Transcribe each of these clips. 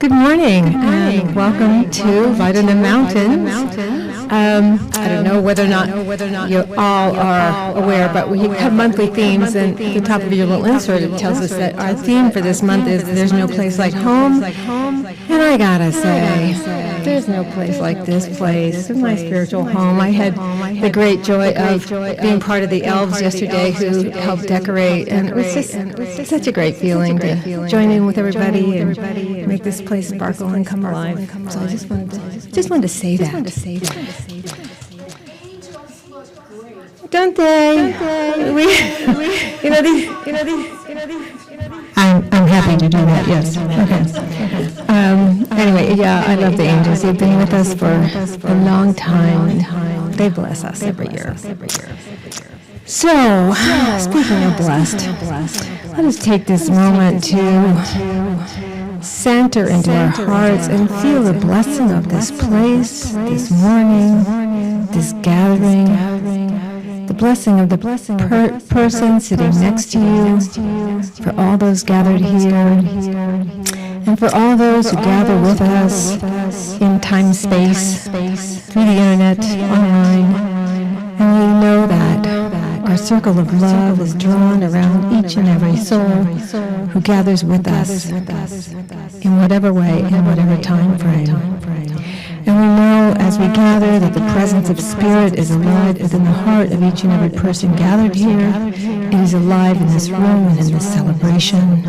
Good morning, and welcome to Light in the Mountains. I don't know whether or not you all are aware, but we have monthly themes, and at the top of your little insert it tells us that our theme for this month is There's No Place Like Home. And I gotta say, there's no place like this place. It's my spiritual home. I had the great joy of being part of the elves yesterday who helped decorate, and it was just such a great feeling to join in with everybody and make this place sparkle and come alive. So I just wanted to say that. Don't they? I'm happy to do that. Yes. Okay. Anyway, yeah, I love the angels. They've been with us for a long time. They bless us every year. So, speaking of blessed, let us take this moment to center into our hearts and feel the blessing of this place, this morning, this gathering, the blessing of the person sitting next to you, for all those gathered here, and for all those who gather with us in time, space, through the internet, online. And we know that our circle of love is drawn around each and every soul who gathers with us in whatever way, in whatever time frame. And we know as we gather that the presence of Spirit is alive within the heart of each and every person gathered here. It is alive in this room and in this celebration.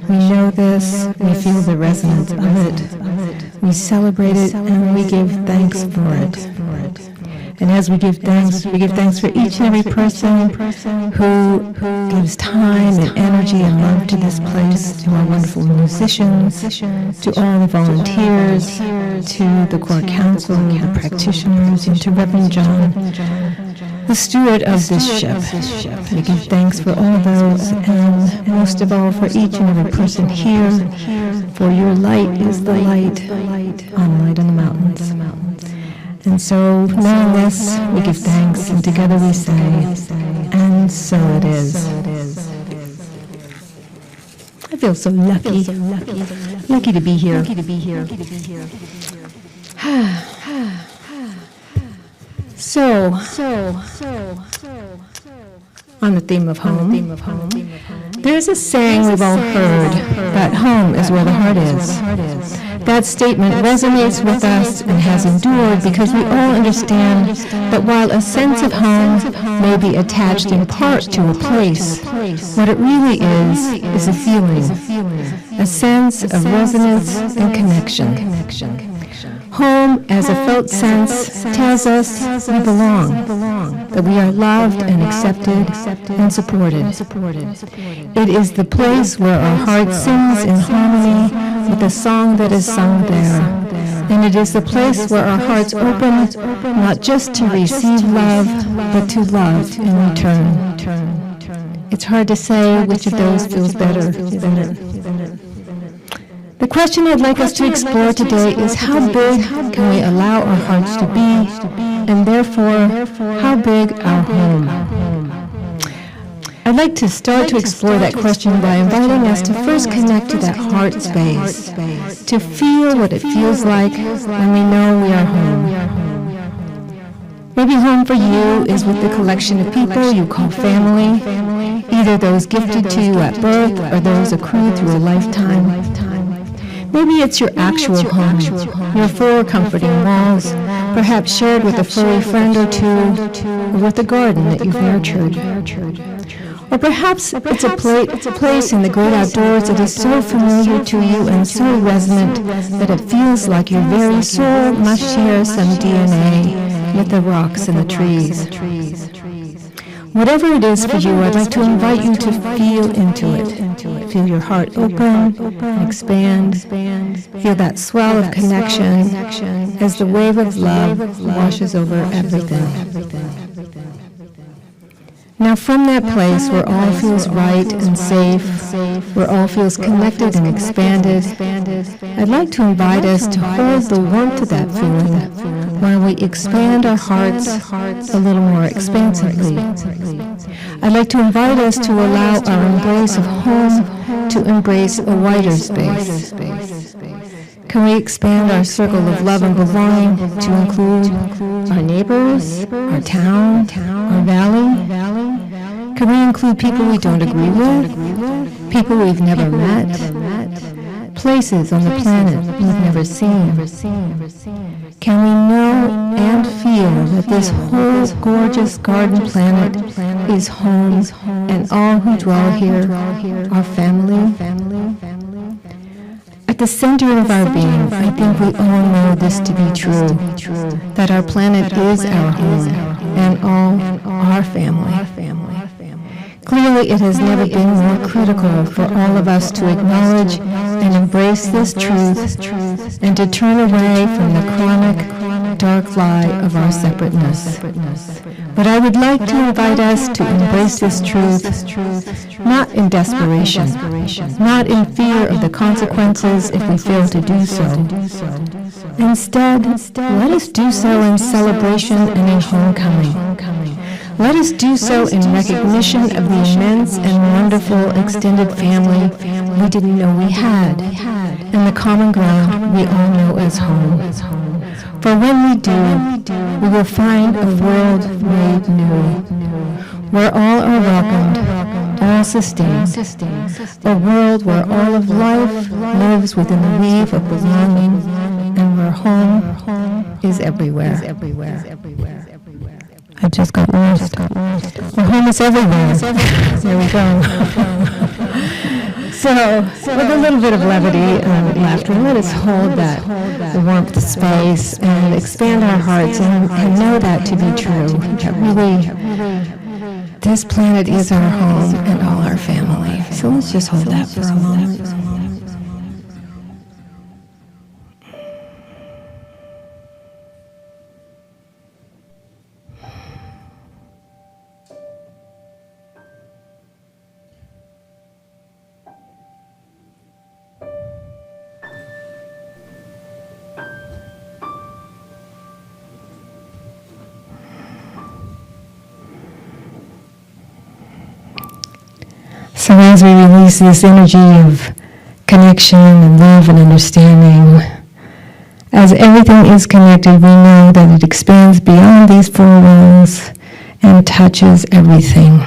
We know this, we feel the resonance of it. We celebrate it and we give thanks for it. And as we give thanks for each and every person who gives time and energy and love to this place, to our wonderful musicians, to all the volunteers, to the core council, the practitioners, and to Reverend John, the steward of this ship. We give thanks for all those, and most of all for each and every person here, for your light is the light on Light on the Mountains. And so, knowing this, we give thanks, and together we say, and so it is. I feel so lucky to be here. So, on the theme of home, there's a saying we've all heard, that home is where the heart is. That statement resonates with us and has endured because we all understand that while a sense of home may be attached in part to a place, what it really is a feeling, a sense of resonance and connection. Home, as a felt sense, tells us we belong, that we are loved and accepted and supported. It is the place where our heart sings in harmony with the song that is sung there. And it is the place where our hearts open, not just to receive love, but to love in return. It's hard to say which of those feels better, isn't it? The question I'd like us to explore today is how big can we allow our hearts to be, and therefore, how big our home? I'd like to start to explore that question by inviting us to first connect to that heart space, to feel what it feels like when we know we are home. Maybe home for you is with the collection of people you call family, either those gifted to you at birth or those accrued through a lifetime. Maybe it's your actual home, your four comforting walls, perhaps shared with a furry friend or two, or with a garden that you've nurtured. Or perhaps it's a place in the great outdoors that is so familiar to you and so resonant that it feels like your very soul must share some DNA with the rocks and the trees. Whatever it is for you, I'd like to invite you to feel into it. Feel your heart open and expand. Feel that swell of connection as the wave of love washes over everything. Now from that place where all feels right and safe, where all feels connected and expanded, I'd like to invite us to hold the warmth of that feeling while we expand our hearts a little more expansively. I'd like to invite us to allow our embrace of home to embrace a wider space. Can we expand our circle of love and belonging to include our neighbors, our town, our valley? Can we include people we don't agree with, people we've never met, places on the planet we've never seen? Can we know and feel that this whole gorgeous garden planet is home and all who dwell here are family? At the center of our being, I think we all know this to be true, that our planet is our home and all our family. Clearly, it has never been more critical for all of us to acknowledge and embrace this truth and to turn away from the chronic, dark lie of our separateness. But I would like to invite us to embrace this truth, not in desperation, not in fear of the consequences if we fail to do so. Instead, let us do so in celebration and in homecoming. Let us do so in recognition of the immense and wonderful extended family we didn't know we had, and the common ground we all know as home. For when we do, we will find a world made new, where all are welcomed, all sustained, a world where all of life lives within the weave of belonging, and where home is everywhere. I just got lost. Well, home is everywhere. There we go. So, with a little bit of levity and laughter, let us hold that the warmth of space and expand our hearts and know that to be true. That really, this planet is our home and all our family. So let's just hold that for a moment. So as we release this energy of connection and love and understanding, as everything is connected, we know that it expands beyond these four walls and touches everything.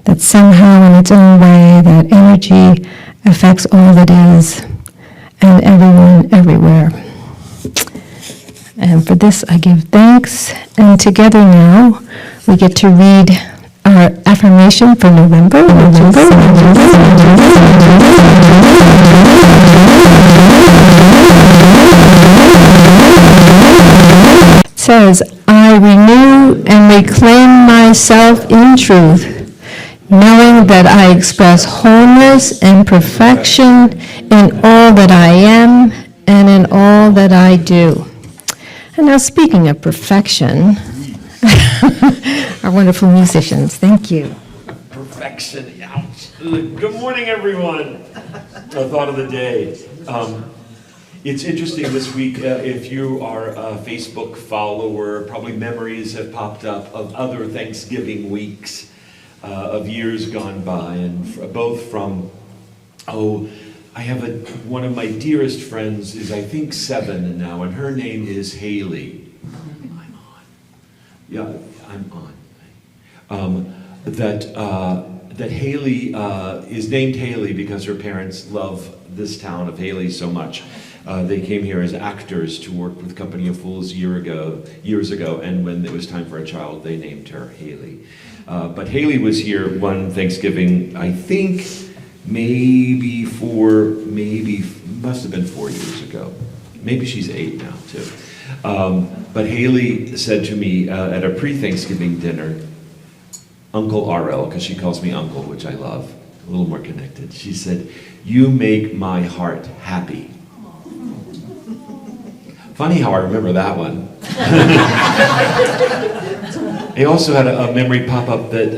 That somehow in its own way, that energy affects all that is and everyone everywhere. And for this I give thanks, and together now we get to read our affirmation for November. It says, I renew and reclaim myself in truth, knowing that I express wholeness and perfection in all that I am and in all that I do. And now speaking of perfection, our wonderful musicians. Thank you. Perfection. Ouch. Good morning, everyone. A thought of the day. It's interesting this week, if you are a Facebook follower, probably memories have popped up of other Thanksgiving weeks of years gone by, and both from, I have one of my dearest friends is I think 7 now, and her name is Haley. I'm on. Yeah, I'm on. That Haley is named Haley because her parents love this town of Haley so much. They came here as actors to work with Company of Fools years ago, and when it was time for a child, they named her Haley. But Haley was here one Thanksgiving, I think, must have been 4 years ago. Maybe she's 8 now, too. But Haley said to me at a pre-Thanksgiving dinner, Uncle RL, because she calls me Uncle, which I love, a little more connected. She said, "You make my heart happy." Funny how I remember that one. I also had a memory pop up that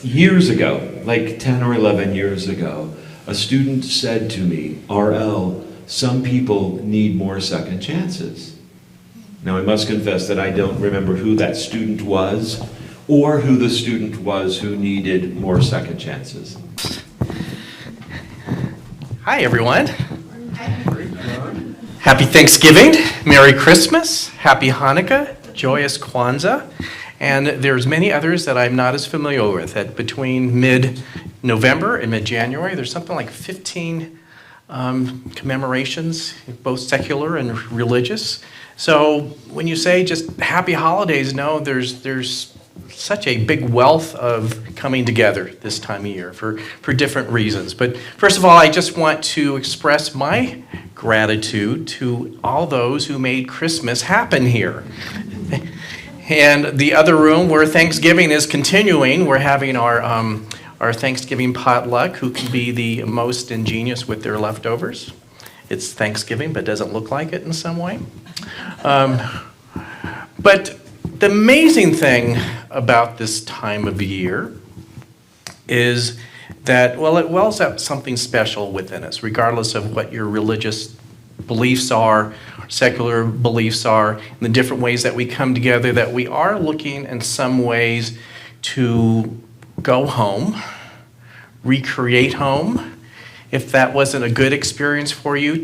years ago, like 10 or 11 years ago, a student said to me, RL, some people need more second chances. Now I must confess that I don't remember who that student was or who the student was who needed more second chances. Hi everyone. Happy Thanksgiving, Merry Christmas, Happy Hanukkah, Joyous Kwanzaa, and there's many others that I'm not as familiar with. That between mid-November and mid-January, there's something like 15 commemorations, both secular and religious. So when you say just happy holidays, no, there's such a big wealth of coming together this time of year for different reasons. But first of all, I just want to express my gratitude to all those who made Christmas happen here. And the other room where Thanksgiving is continuing, we're having our Thanksgiving potluck. Who can be the most ingenious with their leftovers? It's Thanksgiving, but doesn't look like it in some way. But the amazing thing about this time of year is that, well, it wells up something special within us, regardless of what your religious beliefs are, secular beliefs are, and the different ways that we come together, that we are looking in some ways to go home, recreate home. If that wasn't a good experience for you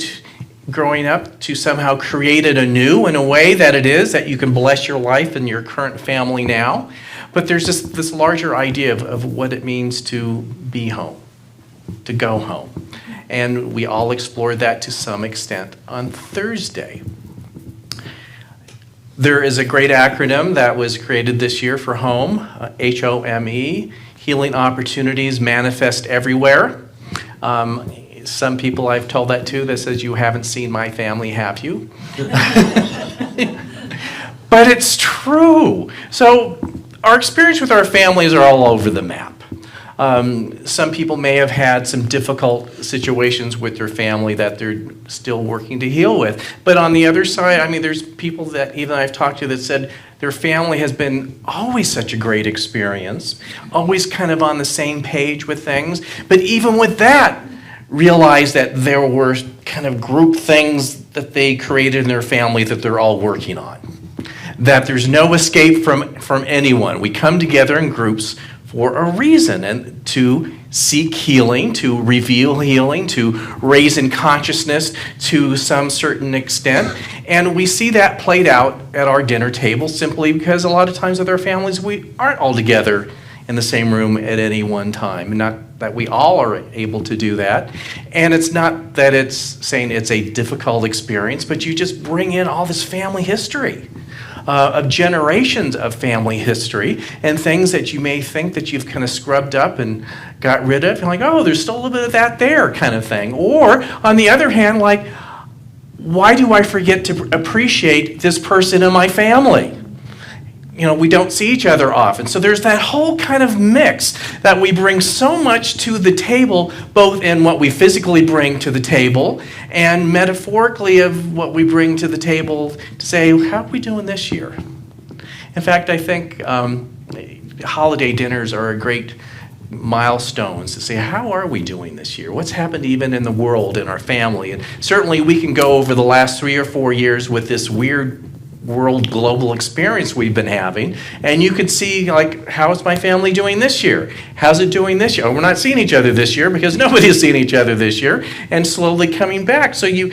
growing up, to somehow create it anew in a way that it is, that you can bless your life and your current family now. But there's just this larger idea of what it means to be home, to go home. And we all explored that to some extent on Thursday. There is a great acronym that was created this year for HOME, H.O.M.E, Healing Opportunities Manifest Everywhere. Some people I've told that to that says, you haven't seen my family, have you? But it's true. So our experience with our families are all over the map. Some people may have had some difficult situations with their family that they're still working to heal with. But on the other side, I mean, there's people that even I've talked to that said their family has been always such a great experience, always kind of on the same page with things. But even with that, realize that there were kind of group things that they created in their family that they're all working on. That there's no escape from anyone. We come together in groups for a reason, and to seek healing, to reveal healing, to raise in consciousness to some certain extent. And we see that played out at our dinner table simply because a lot of times with our families, we aren't all together in the same room at any one time. Not that we all are able to do that. And it's not that it's saying it's a difficult experience, but you just bring in all this family history. Of generations of family history and things that you may think that you've kind of scrubbed up and got rid of. And like, oh, there's still a little bit of that there kind of thing. Or on the other hand, like, why do I forget to appreciate this person in my family? You know, we don't see each other often. So there's that whole kind of mix that we bring so much to the table, both in what we physically bring to the table and metaphorically of what we bring to the table to say, how are we doing this year? In fact, I think holiday dinners are a great milestones to say, how are we doing this year? What's happened even in the world, in our family? And certainly we can go over the last 3 or 4 years with this weird world global experience we've been having, and you could see, like, how's my family doing this year? How's it doing this year? Oh, we're not seeing each other this year because nobody's seen each other this year, and slowly coming back. So you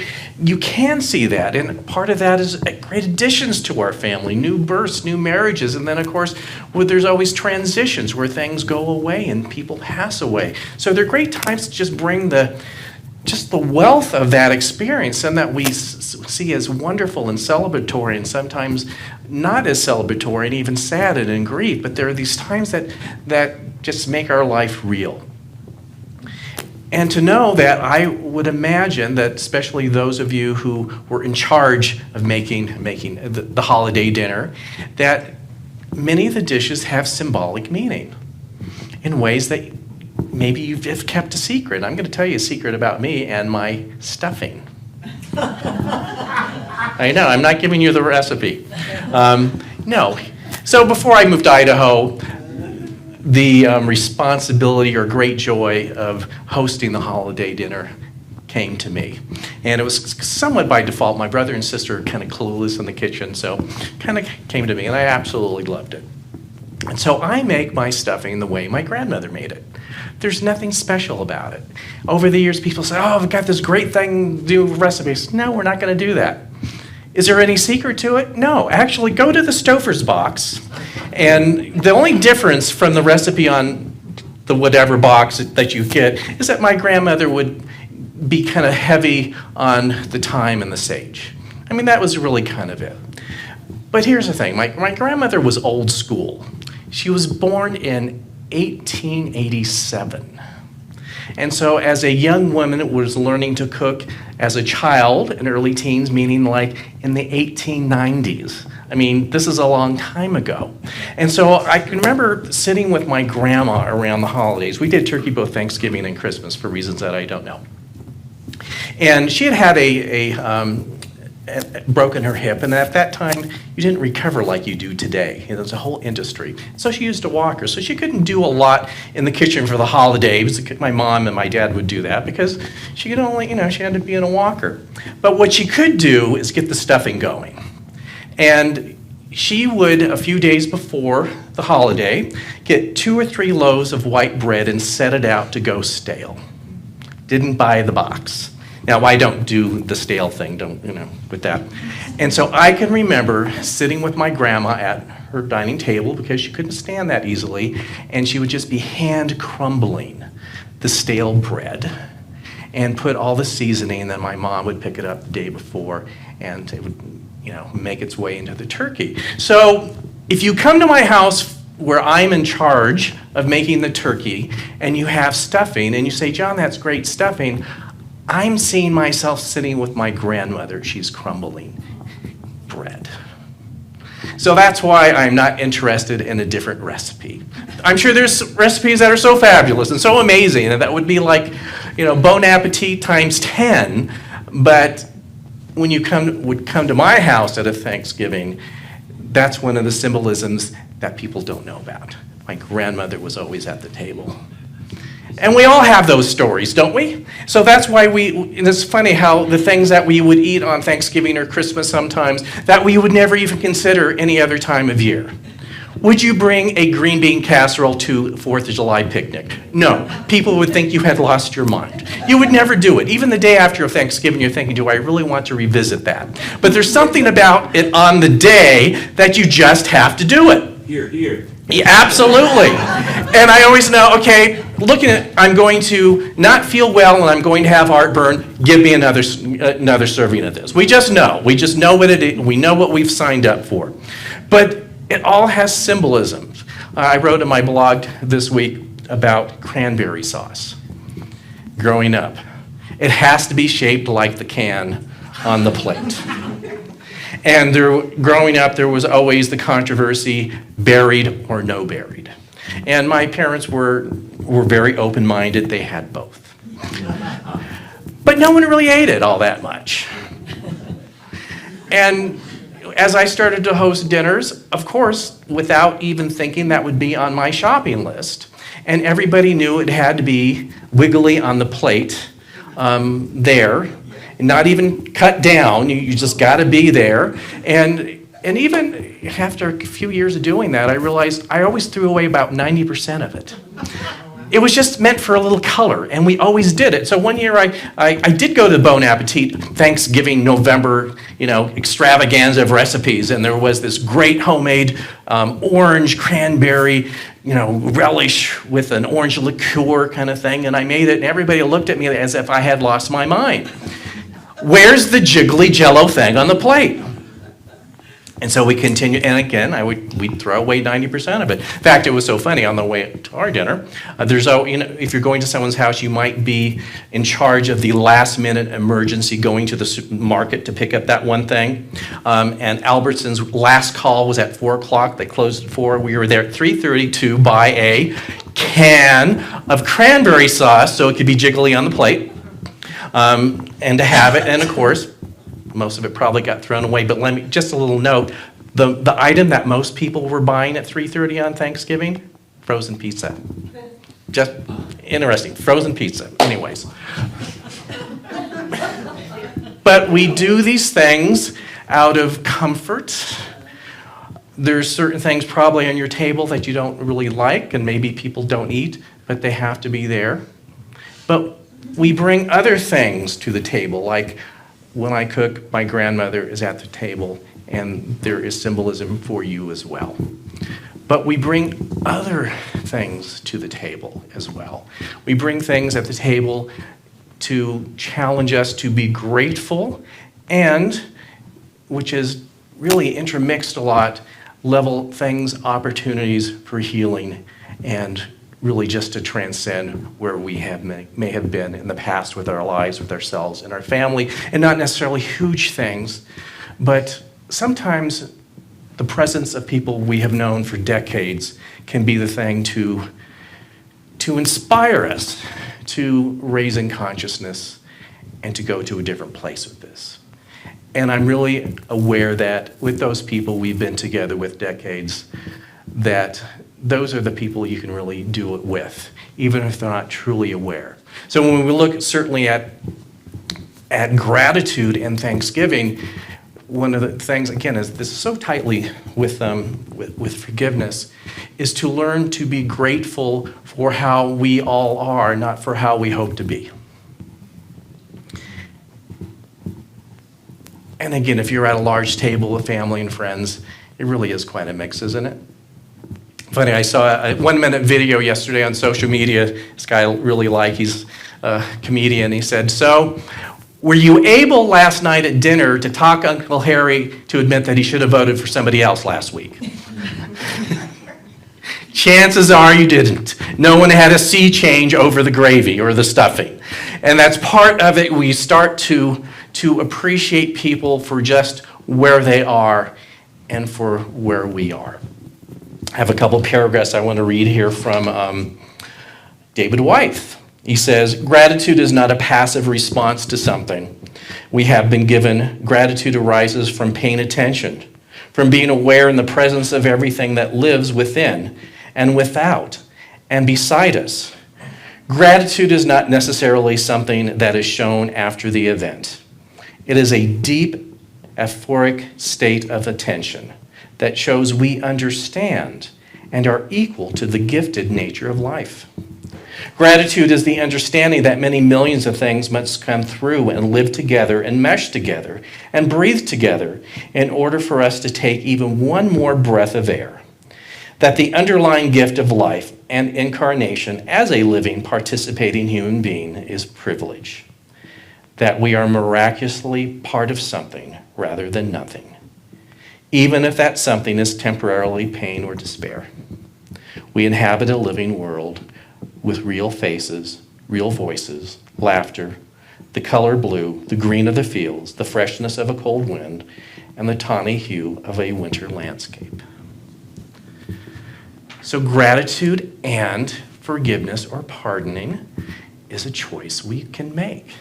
can see that, and part of that is great additions to our family, new births, new marriages, and then of course there's always transitions where things go away and people pass away. So they're great times to just bring the wealth of that experience, and that we see as wonderful and celebratory, and sometimes not as celebratory and even sad and in grief. But there are these times that just make our life real. And to know that, I would imagine that especially those of you who were in charge of making the holiday dinner, that many of the dishes have symbolic meaning in ways that maybe you've kept a secret. I'm going to tell you a secret about me and my stuffing. I know, I'm not giving you the recipe. No. So before I moved to Idaho, the responsibility or great joy of hosting the holiday dinner came to me. And it was somewhat by default. My brother and sister are kind of clueless in the kitchen, so kind of came to me, and I absolutely loved it. And so I make my stuffing the way my grandmother made it. There's nothing special about it. Over the years, people say, oh, I've got this great thing to do with recipes. No, we're not going to do that. Is there any secret to it? No. Actually, go to the Stouffer's box. And the only difference from the recipe on the whatever box that you get is that my grandmother would be kind of heavy on the thyme and the sage. I mean, that was really kind of it. But here's the thing. My grandmother was old school. She was born in 1887. And so as a young woman was learning to cook as a child in early teens, meaning like in the 1890s. I mean, this is a long time ago. And so I can remember sitting with my grandma around the holidays. We did turkey both Thanksgiving and Christmas for reasons that I don't know. And she had broken her hip, and at that time, you didn't recover like you do today. There was a whole industry. So she used a walker. So she couldn't do a lot in the kitchen for the holidays. My mom and my dad would do that because she could only, she had to be in a walker. But what she could do is get the stuffing going. And she would, a few days before the holiday, get 2 or 3 loaves of white bread and set it out to go stale. Didn't buy the box. Now, I don't do the stale thing, with that. And so I can remember sitting with my grandma at her dining table because she couldn't stand that easily, and she would just be hand crumbling the stale bread and put all the seasoning, and then my mom would pick it up the day before, and it would, make its way into the turkey. So if you come to my house where I'm in charge of making the turkey, and you have stuffing, and you say, John, that's great stuffing, I'm seeing myself sitting with my grandmother. She's crumbling bread. So that's why I'm not interested in a different recipe. I'm sure there's recipes that are so fabulous and so amazing, and that would be like, Bon Appetit times 10. But when you would come to my house at a Thanksgiving, that's one of the symbolisms that people don't know about. My grandmother was always at the table. And we all have those stories, don't we? So that's why and it's funny how the things that we would eat on Thanksgiving or Christmas sometimes that we would never even consider any other time of year. Would you bring a green bean casserole to 4th of July picnic? No. People would think you had lost your mind. You would never do it. Even the day after Thanksgiving, you're thinking, do I really want to revisit that? But there's something about it on the day that you just have to do it. Here. Yeah, absolutely. And I always know, okay, I'm going to not feel well and I'm going to have heartburn. Give me another serving of this. We just know. We just know what it is. We know what we've signed up for. But it all has symbolisms. I wrote in my blog this week about cranberry sauce. Growing up, it has to be shaped like the can on the plate. And growing up, there was always the controversy, buried or no buried. And my parents were very open-minded. They had both. But no one really ate it all that much. And as I started to host dinners, of course, without even thinking that would be on my shopping list. And everybody knew it had to be wiggly on the plate there. Not even cut down, you just got to be there. And even after a few years of doing that, I realized I always threw away about 90% of it. It was just meant for a little color, and we always did it. So one year I did go to the Bon Appetit Thanksgiving November, extravaganza of recipes, and there was this great homemade orange cranberry, relish with an orange liqueur kind of thing, and I made it, and everybody looked at me as if I had lost my mind. Where's the jiggly jello thing on the plate? And so we continued, and again, we'd throw away 90% of it. In fact, it was so funny on the way to our dinner. If you're going to someone's house, you might be in charge of the last-minute emergency going to the market to pick up that one thing. And Albertson's last call was at 4 o'clock. They closed at 4. We were there at 3:30 to buy a can of cranberry sauce so it could be jiggly on the plate. And to have it, and of course, most of it probably got thrown away, but just a little note, the item that most people were buying at 3:30 on Thanksgiving, frozen pizza. Just interesting, frozen pizza, anyways. But we do these things out of comfort, There's certain things probably on your table that you don't really like, and maybe people don't eat, but they have to be there. But we bring other things to the table, like when I cook, my grandmother is at the table, and there is symbolism for you as well. But we bring other things to the table as well. We bring things at the table to challenge us to be grateful, and, which is really intermixed a lot, level things, opportunities for healing, and really just to transcend where we may have been in the past with our lives, with ourselves and our family, and not necessarily huge things, but sometimes the presence of people we have known for decades can be the thing to inspire us to raise in consciousness and to go to a different place with this. And I'm really aware that with those people we've been together with decades, that those are the people you can really do it with, even if they're not truly aware. So when we look certainly at gratitude and thanksgiving, one of the things, again, is this is so tightly with forgiveness, is to learn to be grateful for how we all are, not for how we hope to be. And again, if you're at a large table with family and friends, it really is quite a mix, isn't it? Funny, I saw a 1-minute video yesterday on social media. This guy I really like, he's a comedian. He said, "So, were you able last night at dinner to talk Uncle Harry to admit that he should have voted for somebody else last week?" Chances are you didn't. No one had a sea change over the gravy or the stuffing. And that's part of it. We start to appreciate people for just where they are and for where we are. I have a couple paragraphs I want to read here from David Wyeth. He says, "Gratitude is not a passive response to something we have been given. Gratitude arises from paying attention, from being aware in the presence of everything that lives within and without and beside us. Gratitude is not necessarily something that is shown after the event. It is a deep, euphoric state of attention that shows we understand and are equal to the gifted nature of life. Gratitude is the understanding that many millions of things must come through and live together and mesh together and breathe together in order for us to take even one more breath of air. That the underlying gift of life and incarnation as a living, participating human being is privilege. That we are miraculously part of something rather than nothing, even if that something is temporarily pain or despair. We inhabit a living world with real faces, real voices, laughter, the color blue, the green of the fields, the freshness of a cold wind, and the tawny hue of a winter landscape." So gratitude and forgiveness or pardoning is a choice we can make.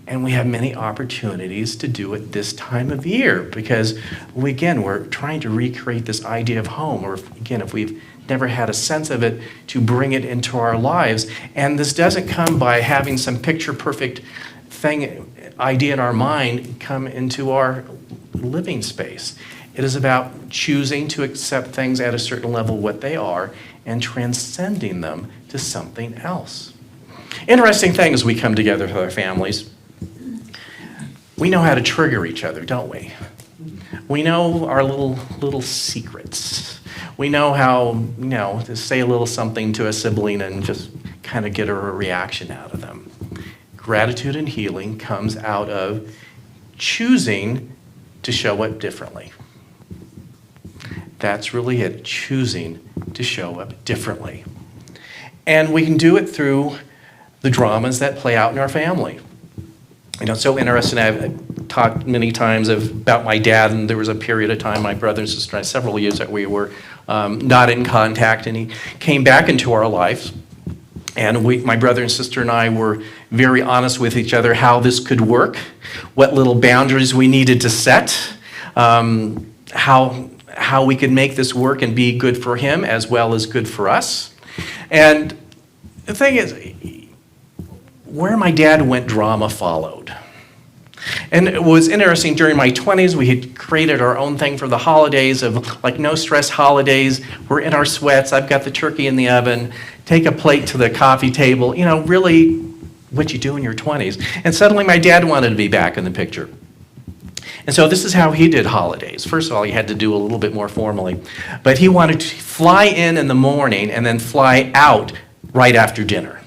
And we have many opportunities to do it this time of year because, we're trying to recreate this idea of home, or again, if we've never had a sense of it, to bring it into our lives. And this doesn't come by having some picture-perfect idea in our mind come into our living space. It is about choosing to accept things at a certain level, what they are, and transcending them to something else. Interesting thing as we come together with our families, we know how to trigger each other, don't we? We know our little secrets. We know how, to say a little something to a sibling and just kind of get a reaction out of them. Gratitude and healing comes out of choosing to show up differently. That's really it, choosing to show up differently. And we can do it through the dramas that play out in our family. It's so interesting. I've talked many times about my dad, and there was a period of time, my brother and sister and I, several years that we were not in contact, and he came back into our lives. And my brother and sister and I were very honest with each other how this could work, what little boundaries we needed to set, how we could make this work and be good for him as well as good for us. And the thing is, where my dad went, drama followed. And it was interesting, during my 20s, we had created our own thing for the holidays of like no stress holidays. We're in our sweats. I've got the turkey in the oven. Take a plate to the coffee table. Really what you do in your 20s. And suddenly my dad wanted to be back in the picture. And so this is how he did holidays. First of all, he had to do a little bit more formally. But he wanted to fly in the morning and then fly out right after dinner.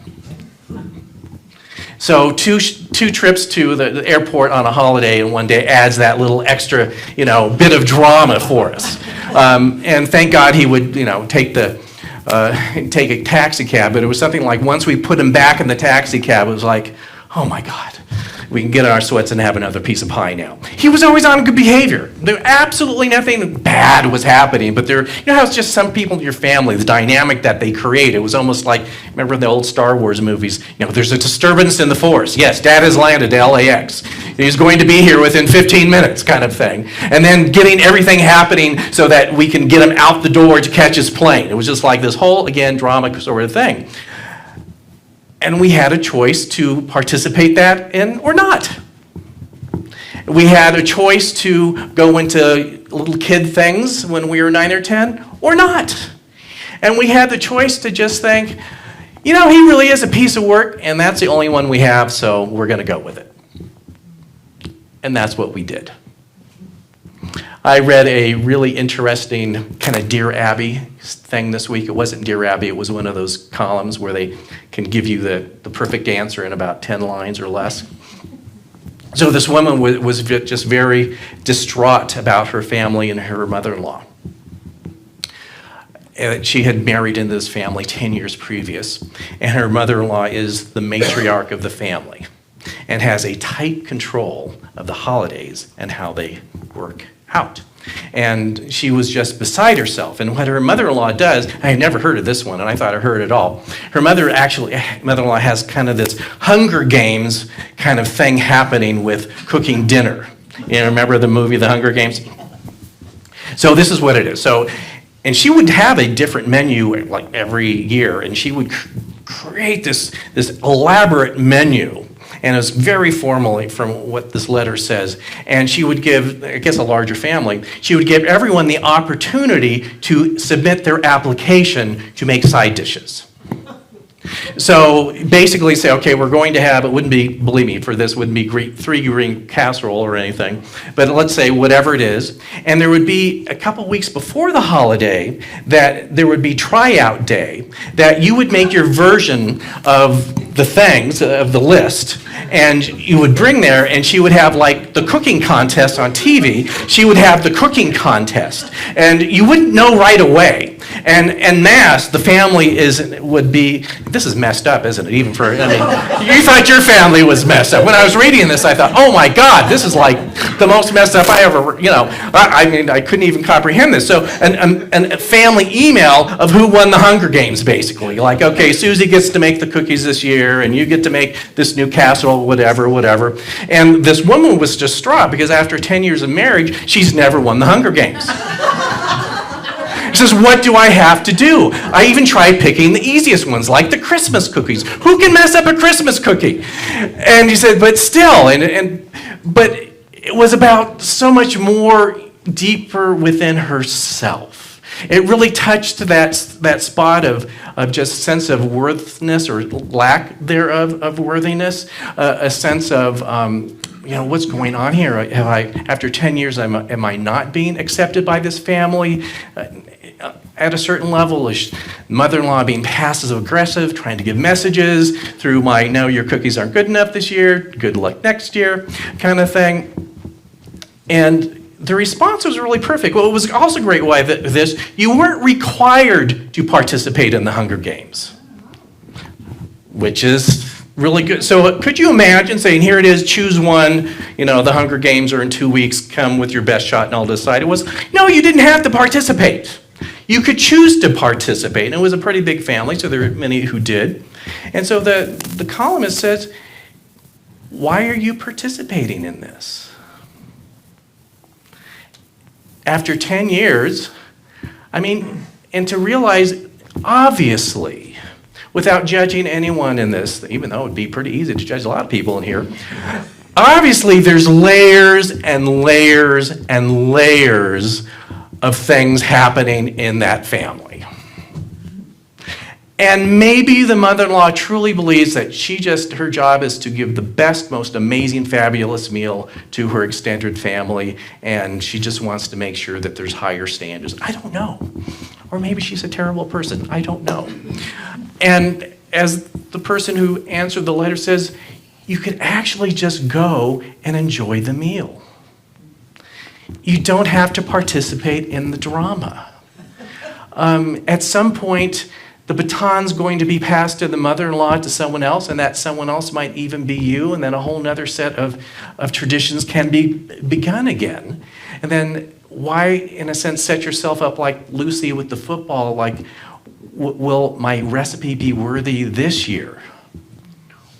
So two trips to the airport on a holiday in one day adds that little extra, bit of drama for us. And thank God he would, take a taxi cab. But it was something like once we put him back in the taxi cab, it was like, oh my God. We can get in our sweats and have another piece of pie now. He was always on good behavior. There absolutely nothing bad was happening, but how it's just some people in your family, the dynamic that they create. It was almost like, remember the old Star Wars movies? There's a disturbance in the force. Yes, Dad has landed at LAX. He's going to be here within 15 minutes, kind of thing. And then getting everything happening so that we can get him out the door to catch his plane. It was just like this whole, again, drama sort of thing. And we had a choice to participate that in or not. We had a choice to go into little kid things when we were 9 or 10 or not. And we had the choice to just think, he really is a piece of work and that's the only one we have, so we're going to go with it. And that's what we did. I read a really interesting kind of Dear Abby thing this week. It wasn't Dear Abby, it was one of those columns where they can give you the perfect answer in about 10 lines or less. So this woman was just very distraught about her family and her mother-in-law. She had married into this family 10 years previous, and her mother-in-law is the matriarch of the family and has a tight control of the holidays and how they work out. And she was just beside herself. And what her mother-in-law does, I had never heard of this one, and I thought I heard it all. Her mother-in-law has kind of this Hunger Games kind of thing happening with cooking dinner. Remember the movie The Hunger Games? So this is what it is. And she would have a different menu like every year, and she would create this elaborate menu. And it was very formally from what this letter says. And she would give, I guess a larger family, she would give everyone the opportunity to submit their application to make side dishes. So basically say, okay, we're going to have, it wouldn't be, believe me, for this wouldn't be 3 green casserole or anything, but let's say whatever it is. And there would be a couple weeks before the holiday that there would be tryout day that you would make your version of the things, of the list, and you would bring there, and she would have like the cooking contest on TV. She would have the cooking contest, and you wouldn't know right away. And en masse, the family would be, this is messed up, isn't it? Even for, you thought your family was messed up. When I was reading this, I thought, oh my God, this is like the most messed up I ever, I couldn't even comprehend this. So a family email of who won the Hunger Games, basically. Like, okay, Susie gets to make the cookies this year, and you get to make this new casserole, whatever. And this woman was distraught because after 10 years of marriage, she's never won the Hunger Games. He says, what do I have to do? I even tried picking the easiest ones, like the Christmas cookies. Who can mess up a Christmas cookie? And he said, but still, but it was about so much more deeper within herself. It really touched that spot of just sense of worthiness or lack thereof of worthiness, a sense of what's going on here? After 10 years, am I not being accepted by this family? At a certain level, is mother-in-law being passive-aggressive, trying to give messages through my, no, your cookies aren't good enough this year, good luck next year, kind of thing. And the response was really perfect. Well, it was also great why this, you weren't required to participate in the Hunger Games, which is really good. So could you imagine saying, here it is, choose one, the Hunger Games are in 2 weeks, come with your best shot and I'll decide. It was, no, you didn't have to participate. You could choose to participate. And it was a pretty big family, so there were many who did. And so the columnist says, why are you participating in this? After 10 years, and to realize, obviously, without judging anyone in this, even though it would be pretty easy to judge a lot of people in here, Obviously, there's layers and layers and layers of things happening in that family. And maybe the mother-in-law truly believes that her job is to give the best, most amazing, fabulous meal to her extended family, and she just wants to make sure that there's higher standards. I don't know. Or maybe she's a terrible person. I don't know. And as the person who answered the letter says, you could actually just go and enjoy the meal. You don't have to participate in the drama. At some point, the baton's going to be passed to the mother-in-law to someone else, and that someone else might even be you, and then a whole other set of traditions can be begun again. And then why, in a sense, set yourself up like Lucy with the football, like, will my recipe be worthy this year?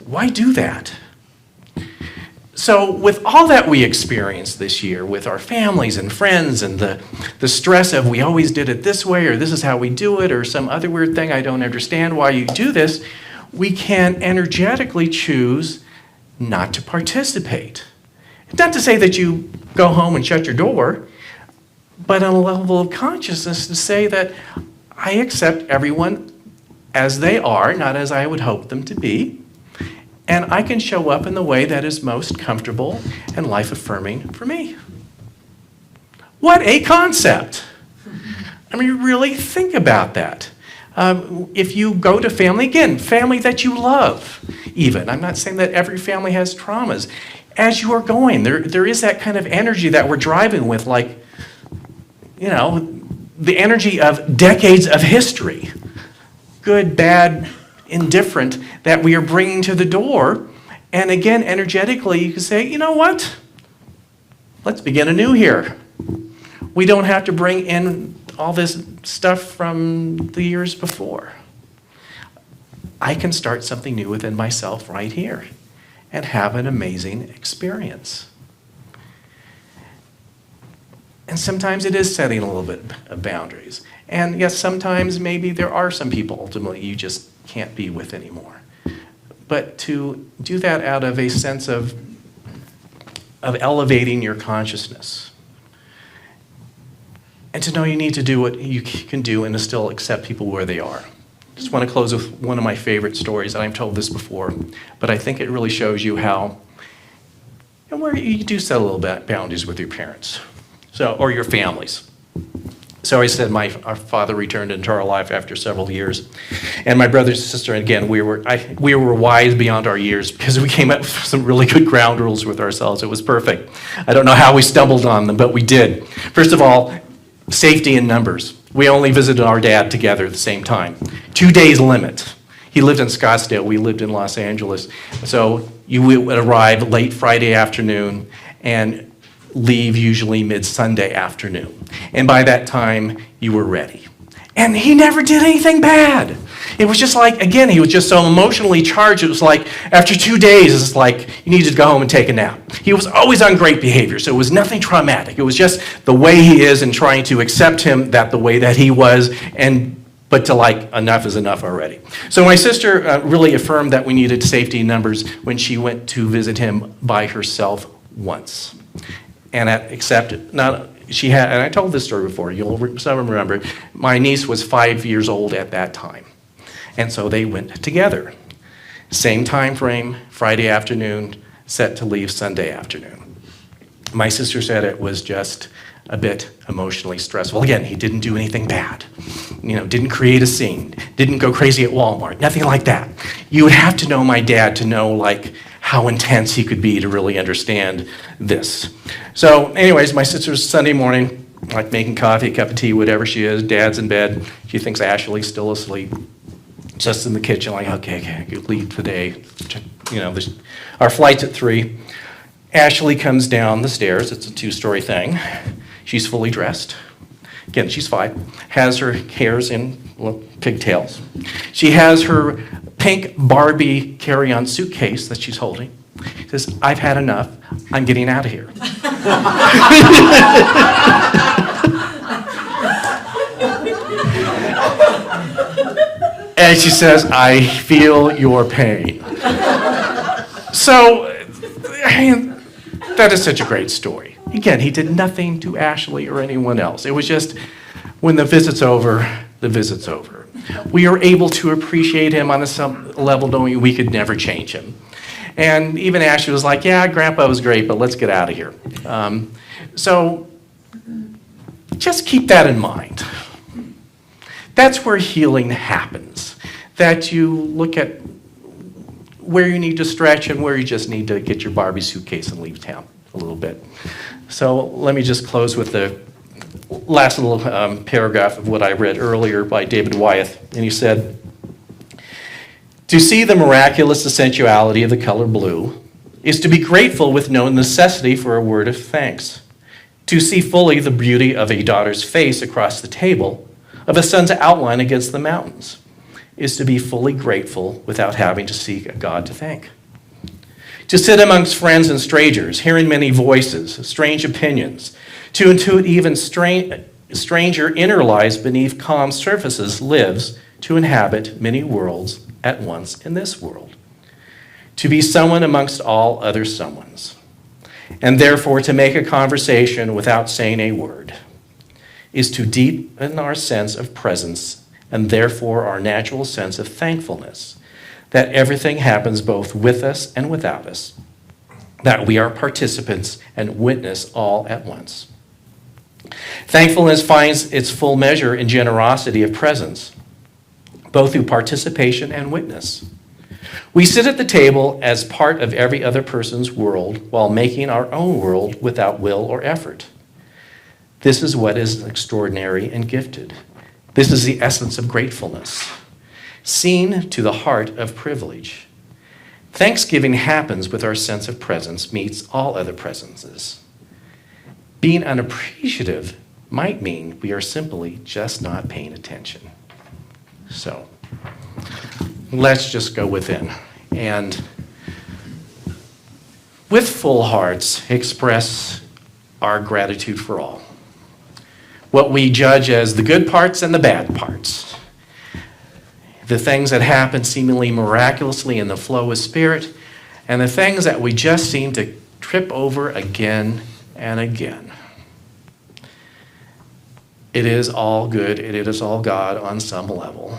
Why do that? So with all that we experienced this year with our families and friends and the stress of we always did it this way or this is how we do it or some other weird thing, I don't understand why you do this, we can energetically choose not to participate. Not to say that you go home and shut your door, but on a level of consciousness to say that I accept everyone as they are, not as I would hope them to be. And I can show up in the way that is most comfortable and life-affirming for me. What a concept! I mean, really think about that. If you go to family, again, family that you love, even. I'm not saying that every family has traumas. As you are going, there is that kind of energy that we're driving with, like, you know, the energy of decades of history. Good, bad, indifferent, that we are bringing to the door. And again, energetically, you can say, you know what? Let's begin anew here. We don't have to bring in all this stuff from the years before. I can start something new within myself right here and have an amazing experience. And sometimes it is setting a little bit of boundaries. And yes, sometimes maybe there are some people ultimately you just can't be with anymore. But to do that out of a sense of elevating your consciousness. And to know you need to do what you can do and to still accept people where they are. I just want to close with one of my favorite stories, and I've told this before, but I think it really shows you how, and where you do set a little bit boundaries with your parents, or your families. So I said our father returned into our life after several years. And my brother and sister, again, we were wise beyond our years because we came up with some really good ground rules with ourselves. It was perfect. I don't know how we stumbled on them, but we did. First of all, safety in numbers. We only visited our dad together at the same time. 2 days limit. He lived in Scottsdale. We lived in Los Angeles. So you would arrive late Friday afternoon and leave usually mid-Sunday afternoon. And by that time, you were ready. And he never did anything bad. It was just like, again, he was just so emotionally charged. It was like, after 2 days, it's like, you needed to go home and take a nap. He was always on great behavior, so it was nothing traumatic. It was just the way he is and trying to accept him that the way that he was, but to like, enough is enough already. So my sister really affirmed that we needed safety numbers when she went to visit him by herself once. And and I told this story before, some remember, my niece was 5 years old at that time. And so they went together. Same time frame, Friday afternoon, set to leave Sunday afternoon. My sister said it was just a bit emotionally stressful. Again, he didn't do anything bad. Didn't create a scene, didn't go crazy at Walmart, nothing like that. You would have to know my dad to know, like, how intense he could be to really understand this. So anyways, my sister's Sunday morning, like making coffee, a cup of tea, whatever she is, dad's in bed. She thinks Ashley's still asleep, just in the kitchen, like, okay, I could leave today. Our flight's at 3. Ashley comes down the stairs. It's a 2-story thing. She's fully dressed. Again, she's 5. Has her hairs in pigtails. She has her pink Barbie carry-on suitcase that she's holding. She says, I've had enough. I'm getting out of here. And she says, I feel your pain. So That is such a great story. Again, he did nothing to Ashley or anyone else. It was just, when the visit's over, the visit's over. We are able to appreciate him on some level, knowing we could never change him. And even Ashley was like, yeah, Grandpa was great, but let's get out of here. So just keep that in mind. That's where healing happens. That you look at where you need to stretch and where you just need to get your Barbie suitcase and leave town a little bit. So let me just close with the last little paragraph of what I read earlier by David Wyeth. And he said, "To see the miraculous essentiality of the color blue is to be grateful with no necessity for a word of thanks. To see fully the beauty of a daughter's face across the table, of a son's outline against the mountains, is to be fully grateful without having to seek a God to thank. To sit amongst friends and strangers, hearing many voices, strange opinions, to intuit even stranger inner lives beneath calm surfaces, lives to inhabit many worlds at once in this world. To be someone amongst all other someones, and therefore to make a conversation without saying a word, is to deepen our sense of presence and therefore our natural sense of thankfulness that everything happens both with us and without us, that we are participants and witness all at once. Thankfulness finds its full measure in generosity of presence, both through participation and witness. We sit at the table as part of every other person's world while making our own world without will or effort. This is what is extraordinary and gifted. This is the essence of gratefulness, seen to the heart of privilege. Thanksgiving happens with our sense of presence meets all other presences. Being unappreciative might mean we are simply just not paying attention. So, let's just go within and with full hearts express our gratitude for all. What we judge as the good parts and the bad parts. The things that happen seemingly miraculously in the flow of spirit, and the things that we just seem to trip over again and again. It is all good, it is all God on some level.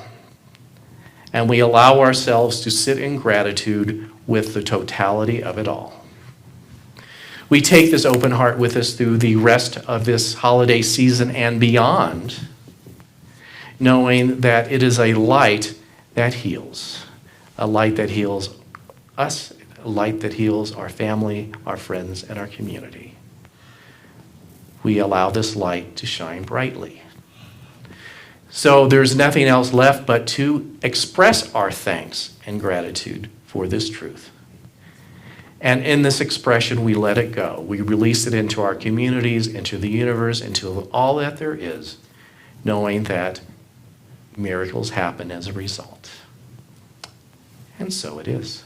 And we allow ourselves to sit in gratitude with the totality of it all. We take this open heart with us through the rest of this holiday season and beyond, knowing that it is a light that heals, a light that heals us, a light that heals our family, our friends, and our community. We allow this light to shine brightly. So there's nothing else left but to express our thanks and gratitude for this truth. And in this expression, we let it go. We release it into our communities, into the universe, into all that there is, knowing that miracles happen as a result. And so it is.